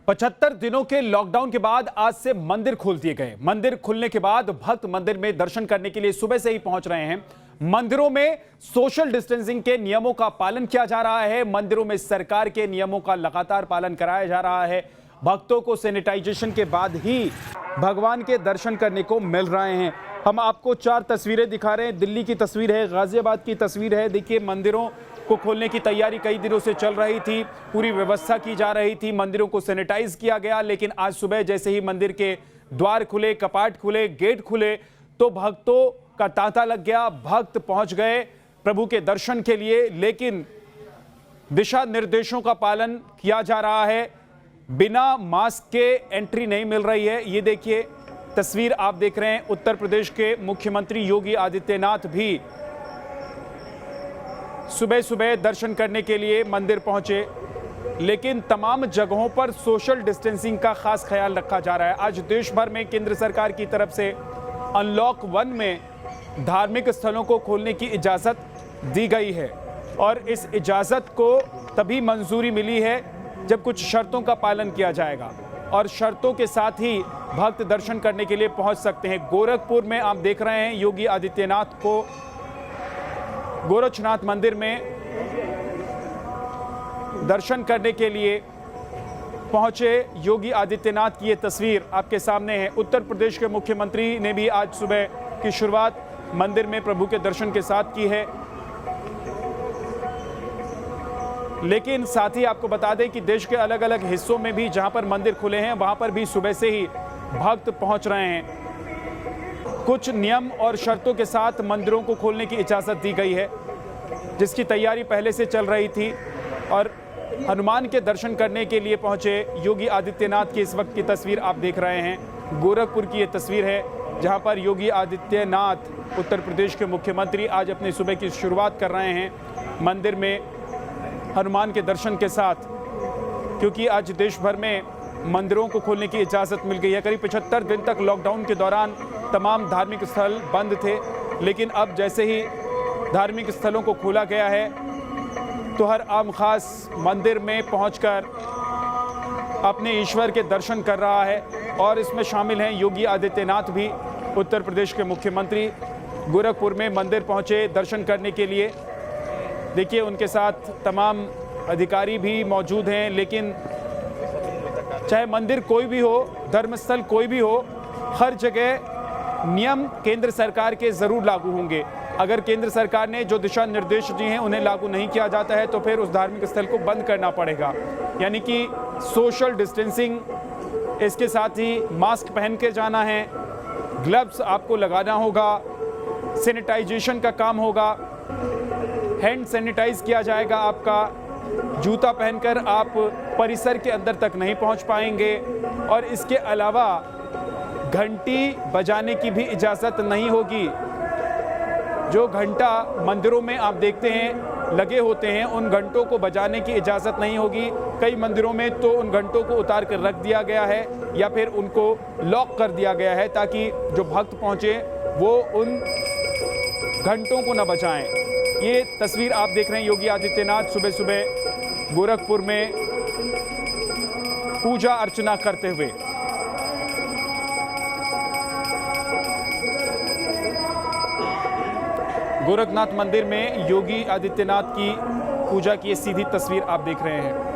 75 दिनों के लॉकडाउन के बाद आज से मंदिर खोल दिए गए। मंदिर खुलने के बाद भक्त मंदिर में दर्शन करने के लिए सुबह से ही पहुंच रहे हैं। मंदिरों में सोशल डिस्टेंसिंग के नियमों का पालन किया जा रहा है। मंदिरों में सरकार के नियमों का लगातार पालन कराया जा रहा है। भक्तों को सैनिटाइजेशन के बाद ही भगवान के दर्शन करने को मिल रहे हैं। हम आपको 4 तस्वीरें दिखा रहे हैं। दिल्ली की तस्वीर है, गाजियाबाद की तस्वीर है। देखिए, मंदिरों को खोलने की तैयारी कई दिनों से चल रही थी, पूरी व्यवस्था की जा रही थी, मंदिरों को सैनिटाइज किया गया। लेकिन आज सुबह जैसे ही मंदिर के द्वार खुले, कपाट खुले, गेट खुले, तो भक्तों का तांता लग गया। भक्त पहुंच गए प्रभु के दर्शन के लिए, लेकिन दिशा निर्देशों का पालन किया जा रहा है। बिना मास्क के एंट्री नहीं मिल रही है। ये देखिए तस्वीर आप देख रहे हैं। उत्तर प्रदेश के मुख्यमंत्री योगी आदित्यनाथ भी सुबह सुबह दर्शन करने के लिए मंदिर पहुंचे, लेकिन तमाम जगहों पर सोशल डिस्टेंसिंग का खास ख्याल रखा जा रहा है। आज देश भर में केंद्र सरकार की तरफ से अनलॉक 1 में धार्मिक स्थलों को खोलने की इजाज़त दी गई है, और इस इजाज़त को तभी मंजूरी मिली है जब कुछ शर्तों का पालन किया जाएगा, और शर्तों के साथ ही भक्त दर्शन करने के लिए पहुंच सकते हैं। गोरखपुर में आप देख रहे हैं योगी आदित्यनाथ को गोरक्षनाथ मंदिर में दर्शन करने के लिए पहुंचे योगी आदित्यनाथ की ये तस्वीर आपके सामने है। उत्तर प्रदेश के मुख्यमंत्री ने भी आज सुबह की शुरुआत मंदिर में प्रभु के दर्शन के साथ की है। लेकिन साथ ही आपको बता दें कि देश के अलग अलग हिस्सों में भी जहां पर मंदिर खुले हैं, वहां पर भी सुबह से ही भक्त पहुंच रहे हैं। कुछ नियम और शर्तों के साथ मंदिरों को खोलने की इजाज़त दी गई है, जिसकी तैयारी पहले से चल रही थी। और हनुमान के दर्शन करने के लिए पहुंचे योगी आदित्यनाथ की इस वक्त की तस्वीर आप देख रहे हैं। गोरखपुर की ये तस्वीर है, जहां पर योगी आदित्यनाथ उत्तर प्रदेश के मुख्यमंत्री आज अपनी सुबह की शुरुआत कर रहे हैं मंदिर में हनुमान के दर्शन के साथ, क्योंकि आज देश भर में मंदिरों को खोलने की इजाज़त मिल गई है। करीब 75 दिन तक लॉकडाउन के दौरान तमाम धार्मिक स्थल बंद थे, लेकिन अब जैसे ही धार्मिक स्थलों को खोला गया है तो हर आम खास मंदिर में पहुंचकर अपने ईश्वर के दर्शन कर रहा है। और इसमें शामिल हैं योगी आदित्यनाथ भी, उत्तर प्रदेश के मुख्यमंत्री गोरखपुर में मंदिर पहुंचे दर्शन करने के लिए। देखिए, उनके साथ तमाम अधिकारी भी मौजूद हैं। लेकिन चाहे मंदिर कोई भी हो, धर्मस्थल कोई भी हो, हर जगह नियम केंद्र सरकार के ज़रूर लागू होंगे। अगर केंद्र सरकार ने जो दिशा निर्देश दिए हैं उन्हें लागू नहीं किया जाता है तो फिर उस धार्मिक स्थल को बंद करना पड़ेगा। यानी कि सोशल डिस्टेंसिंग, इसके साथ ही मास्क पहन के जाना है, ग्लव्स आपको लगाना होगा, सैनिटाइजेशन का काम होगा, हैंड सैनिटाइज किया जाएगा आपका, जूता पहनकर आप परिसर के अंदर तक नहीं पहुंच पाएंगे। और इसके अलावा घंटी बजाने की भी इजाज़त नहीं होगी। जो घंटा मंदिरों में आप देखते हैं लगे होते हैं, उन घंटों को बजाने की इजाज़त नहीं होगी। कई मंदिरों में तो उन घंटों को उतार कर रख दिया गया है या फिर उनको लॉक कर दिया गया है, ताकि जो भक्त पहुँचे वो उन घंटों को न बजाएं। ये तस्वीर आप देख रहे हैं योगी आदित्यनाथ सुबह सुबह गोरखपुर में पूजा अर्चना करते हुए। गोरखनाथ मंदिर में योगी आदित्यनाथ की पूजा की सीधी तस्वीर आप देख रहे हैं।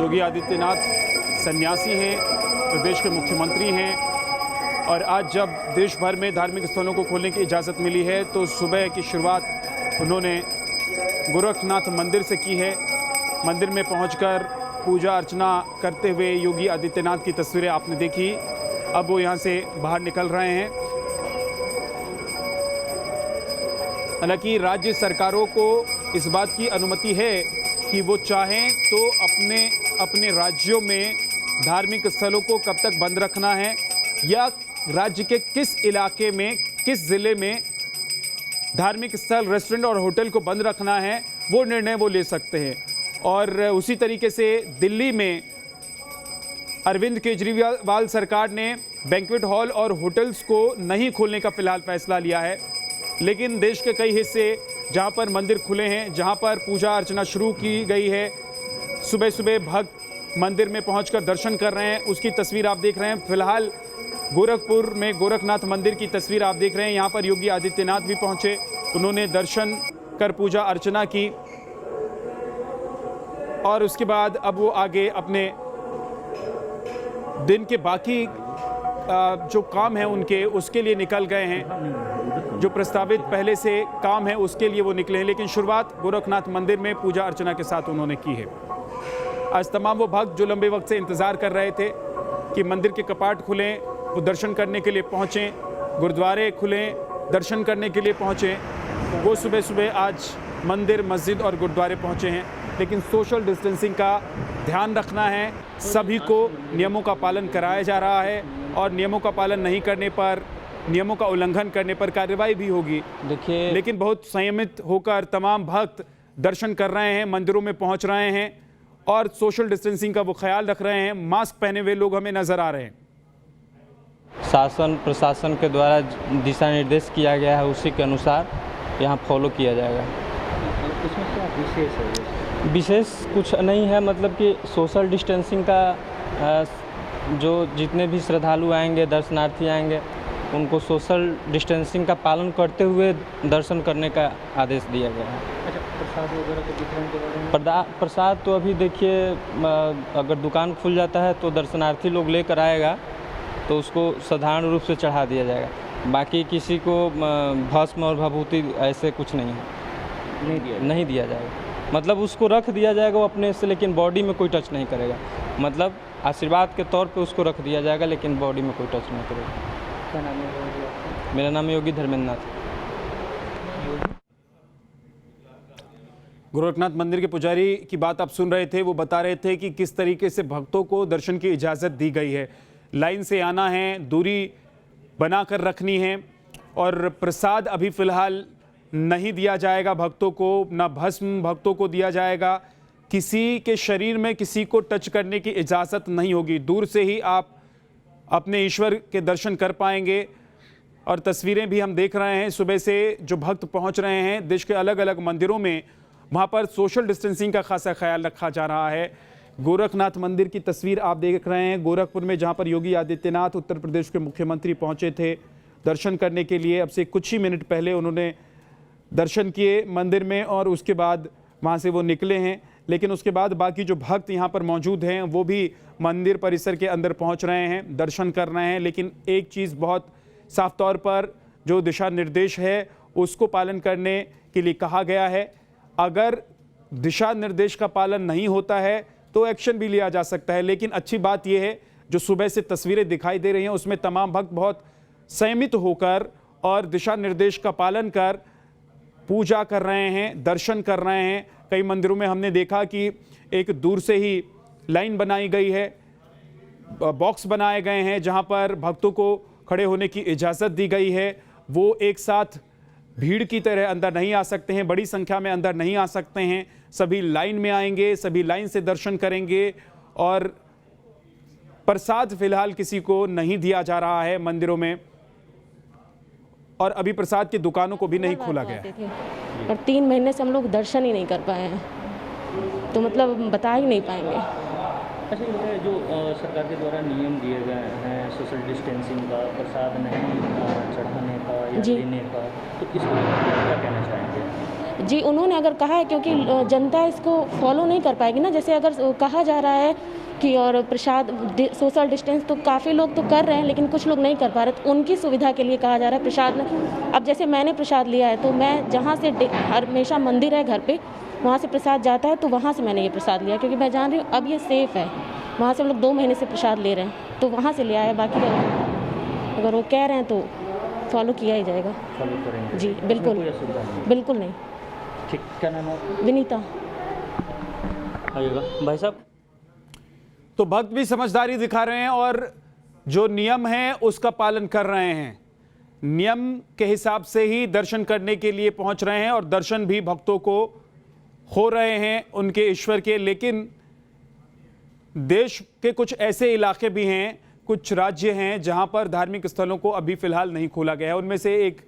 योगी आदित्यनाथ सन्यासी हैं, प्रदेश के मुख्यमंत्री हैं, और आज जब देश भर में धार्मिक स्थलों को खोलने की इजाज़त मिली है तो सुबह की शुरुआत उन्होंने गोरखनाथ मंदिर से की है। मंदिर में पहुंचकर पूजा अर्चना करते हुए योगी आदित्यनाथ की तस्वीरें आपने देखी। अब वो यहां से बाहर निकल रहे हैं। हालांकि राज्य सरकारों को इस बात की अनुमति है कि वो चाहें तो अपने राज्यों में धार्मिक स्थलों को कब तक बंद रखना है, या राज्य के किस इलाके में, किस ज़िले में धार्मिक स्थल, रेस्टोरेंट और होटल को बंद रखना है, वो निर्णय वो ले सकते हैं। और उसी तरीके से दिल्ली में अरविंद केजरीवाल सरकार ने बैंक्वेट हॉल और होटल्स को नहीं खोलने का फिलहाल फैसला लिया है। लेकिन देश के कई हिस्से जहां पर मंदिर खुले हैं, जहां पर पूजा अर्चना शुरू की गई है, सुबह सुबह भक्त मंदिर में पहुंचकर दर्शन कर रहे हैं, उसकी तस्वीर आप देख रहे हैं। फिलहाल गोरखपुर में गोरखनाथ मंदिर की तस्वीर आप देख रहे हैं। यहाँ पर योगी आदित्यनाथ भी पहुंचे, उन्होंने दर्शन कर पूजा अर्चना की और उसके बाद अब वो आगे अपने दिन के बाकी जो काम है उनके उसके लिए निकल गए हैं। जो प्रस्तावित पहले से काम है उसके लिए वो निकले हैं, लेकिन शुरुआत गोरखनाथ मंदिर में पूजा अर्चना के साथ उन्होंने की है। आज तमाम वो भक्त जो लंबे वक्त से इंतज़ार कर रहे थे कि मंदिर के कपाट खुलें, वो दर्शन करने के लिए पहुँचें, गुरुद्वारे खुलें, दर्शन करने के लिए पहुँचें, वो सुबह सुबह आज मंदिर, मस्जिद और गुरुद्वारे पहुँचे हैं। लेकिन सोशल डिस्टेंसिंग का ध्यान रखना है, सभी को नियमों का पालन कराया जा रहा है और नियमों का पालन नहीं करने पर, नियमों का उल्लंघन करने पर कार्रवाई भी होगी। देखिए, लेकिन बहुत संयमित होकर तमाम भक्त दर्शन कर रहे हैं, मंदिरों में पहुंच रहे हैं और सोशल डिस्टेंसिंग का वो ख्याल रख रहे हैं। मास्क पहने हुए लोग हमें नजर आ रहे हैं। शासन प्रशासन के द्वारा दिशा निर्देश किया गया है, उसी के अनुसार यहाँ फॉलो किया जाएगा। इसमें क्या विशेष है? विशेष कुछ नहीं है, मतलब कि सोशल डिस्टेंसिंग का जो जितने भी श्रद्धालु आएंगे, दर्शनार्थी आएंगे, उनको सोशल डिस्टेंसिंग का पालन करते हुए दर्शन करने का आदेश दिया गया है। अच्छा, प्रसाद वगैरह के वितरण के बारे में? प्रसाद तो अभी देखिए, अगर दुकान खुल जाता है तो दर्शनार्थी लोग लेकर आएगा तो उसको साधारण रूप से चढ़ा दिया जाएगा। बाकी किसी को भस्म और भभूति ऐसे कुछ नहीं है, नहीं दिया जाएगा। मतलब उसको रख दिया जाएगा वो अपने से, लेकिन बॉडी में कोई टच नहीं करेगा। मतलब आशीर्वाद के तौर पे उसको रख दिया जाएगा, लेकिन बॉडी में कोई टच नहीं करेगा। क्या नाम है? मेरा नाम योगी धर्मेंद्र नाथ। गोरखनाथ मंदिर के पुजारी की बात आप सुन रहे थे, वो बता रहे थे कि किस तरीके से भक्तों को दर्शन की इजाज़त दी गई है। लाइन से आना है, दूरी बनाकर रखनी है और प्रसाद अभी फ़िलहाल नहीं दिया जाएगा भक्तों को, ना भस्म भक्तों को दिया जाएगा। किसी के शरीर में किसी को टच करने की इजाज़त नहीं होगी। दूर से ही आप अपने ईश्वर के दर्शन कर पाएंगे। और तस्वीरें भी हम देख रहे हैं, सुबह से जो भक्त पहुंच रहे हैं देश के अलग अलग मंदिरों में, वहां पर सोशल डिस्टेंसिंग का खासा ख्याल रखा जा रहा है। गोरखनाथ मंदिर की तस्वीर आप देख रहे हैं गोरखपुर में, जहां पर योगी आदित्यनाथ उत्तर प्रदेश के मुख्यमंत्री पहुंचे थे दर्शन करने के लिए। अब से कुछ ही मिनट पहले उन्होंने दर्शन किए मंदिर में और उसके बाद वहाँ से वो निकले हैं। लेकिन उसके बाद बाकी जो भक्त यहाँ पर मौजूद हैं वो भी मंदिर परिसर के अंदर पहुँच रहे हैं, दर्शन कर रहे हैं। लेकिन एक चीज़ बहुत साफ तौर पर जो दिशा निर्देश है उसको पालन करने के लिए कहा गया है। अगर दिशा निर्देश का पालन नहीं होता है तो एक्शन भी लिया जा सकता है। लेकिन अच्छी बात यह है, जो सुबह से तस्वीरें दिखाई दे रही हैं उसमें तमाम भक्त बहुत संयमित होकर और दिशा निर्देश का पालन कर पूजा कर रहे हैं, दर्शन कर रहे हैं। कई मंदिरों में हमने देखा कि एक दूर से ही लाइन बनाई गई है, बॉक्स बनाए गए हैं जहां पर भक्तों को खड़े होने की इजाज़त दी गई है। वो एक साथ भीड़ की तरह अंदर नहीं आ सकते हैं, बड़ी संख्या में अंदर नहीं आ सकते हैं। सभी लाइन में आएंगे, सभी लाइन से दर्शन करेंगे और प्रसाद फिलहाल किसी को नहीं दिया जा रहा है मंदिरों में और अभी प्रसाद की दुकानों को भी नहीं खोला गया है। और 3 महीने से हम लोग दर्शन ही नहीं कर पाए हैं, तो मतलब बता ही नहीं पाएंगे। अच्छा, ये जो सरकार के द्वारा नियम दिए गए हैं सोशल डिस्टेंसिंग का, प्रसाद नहीं चढ़ाने का या लेने का, तो इसको क्या कहना चाहेंगे? जी, उन्होंने अगर कहा है, क्योंकि जनता इसको फॉलो नहीं कर पाएगी ना। जैसे अगर कहा जा रहा है कि और प्रसाद सोशल डिस्टेंस, तो काफ़ी लोग तो कर रहे हैं लेकिन कुछ लोग नहीं कर पा रहे, तो उनकी सुविधा के लिए कहा जा रहा है प्रसाद। अब जैसे मैंने प्रसाद लिया है तो मैं जहाँ से हमेशा मंदिर है घर पे, वहाँ से प्रसाद जाता है, तो वहाँ से मैंने ये प्रसाद लिया क्योंकि मैं जान रही हूँ अब ये सेफ़ है। वहाँ से हम लोग 2 महीने से प्रसाद ले रहे हैं, तो वहाँ से ले आया। बाकी अगर वो कह रहे हैं तो फॉलो किया ही जाएगा। फॉलो करेंगे जी, बिल्कुल बिल्कुल नहीं। ठीक, क्या नाम है? विनीता। आइएगा भाई साहब। तो भक्त भी समझदारी दिखा रहे हैं और जो नियम है उसका पालन कर रहे हैं। नियम के हिसाब से ही दर्शन करने के लिए पहुंच रहे हैं और दर्शन भी भक्तों को हो रहे हैं उनके ईश्वर के, लेकिन देश के कुछ ऐसे इलाके भी हैं, कुछ राज्य हैं जहां पर धार्मिक स्थलों को अभी फिलहाल नहीं खोला गया है। उनमें से एक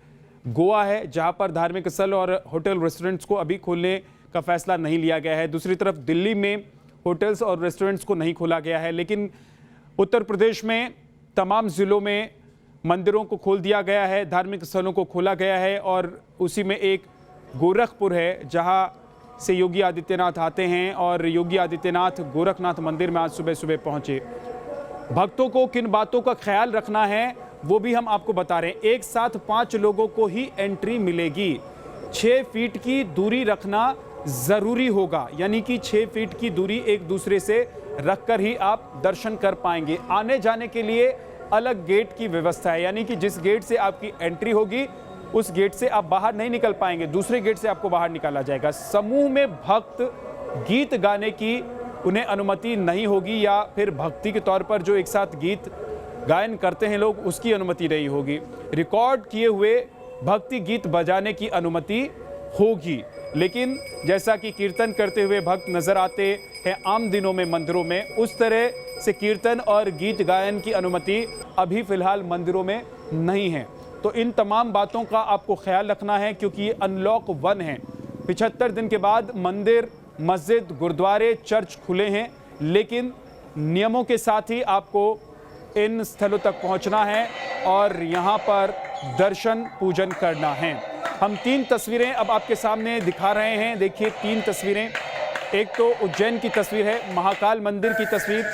गोवा है, जहां पर धार्मिक स्थल और होटल रेस्टोरेंट्स को अभी खोलने का फैसला नहीं लिया गया है। दूसरी तरफ दिल्ली में होटल्स और रेस्टोरेंट्स को नहीं खोला गया है, लेकिन उत्तर प्रदेश में तमाम ज़िलों में मंदिरों को खोल दिया गया है, धार्मिक स्थलों को खोला गया है। और उसी में एक गोरखपुर है, जहां से योगी आदित्यनाथ आते हैं और योगी आदित्यनाथ गोरखनाथ मंदिर में आज सुबह सुबह पहुंचे। भक्तों को किन बातों का ख्याल रखना है वो भी हम आपको बता रहे हैं। एक साथ 5 लोगों को ही एंट्री मिलेगी। 6 फीट की दूरी रखना ज़रूरी होगा, यानी कि 6 फीट की दूरी एक दूसरे से रखकर ही आप दर्शन कर पाएंगे। आने जाने के लिए अलग गेट की व्यवस्था है, यानी कि जिस गेट से आपकी एंट्री होगी उस गेट से आप बाहर नहीं निकल पाएंगे, दूसरे गेट से आपको बाहर निकाला जाएगा। समूह में भक्त गीत गाने की उन्हें अनुमति नहीं होगी, या फिर भक्ति के तौर पर जो एक साथ गीत गायन करते हैं लोग, उसकी अनुमति नहीं होगी। रिकॉर्ड किए हुए भक्ति गीत बजाने की अनुमति होगी, लेकिन जैसा कि कीर्तन करते हुए भक्त नजर आते हैं आम दिनों में मंदिरों में, उस तरह से कीर्तन और गीत गायन की अनुमति अभी फिलहाल मंदिरों में नहीं है। तो इन तमाम बातों का आपको ख्याल रखना है, क्योंकि ये अनलॉक 1 है। 75 दिन के बाद मंदिर, मस्जिद, गुरुद्वारे, चर्च खुले हैं, लेकिन नियमों के साथ ही आपको इन स्थलों तक पहुंचना है और यहां पर दर्शन पूजन करना है। हम 3 तस्वीरें अब आपके सामने दिखा रहे हैं। देखिए 3 तस्वीरें। एक तो उज्जैन की तस्वीर है, महाकाल मंदिर की तस्वीर,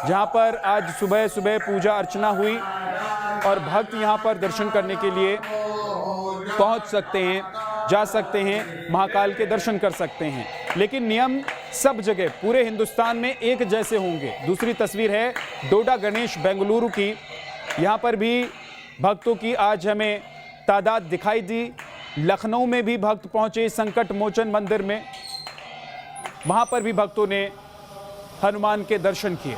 जहां पर आज सुबह सुबह पूजा अर्चना हुई और भक्त यहां पर दर्शन करने के लिए पहुंच सकते हैं, जा सकते हैं, महाकाल के दर्शन कर सकते हैं। लेकिन नियम सब जगह पूरे हिंदुस्तान में एक जैसे होंगे। दूसरी तस्वीर है डोडा गणेश बेंगलुरु की। यहां पर भी भक्तों की आज हमें तादाद दिखाई दी। लखनऊ में भी भक्त पहुंचे संकट मोचन मंदिर में, वहां पर भी भक्तों ने हनुमान के दर्शन किए।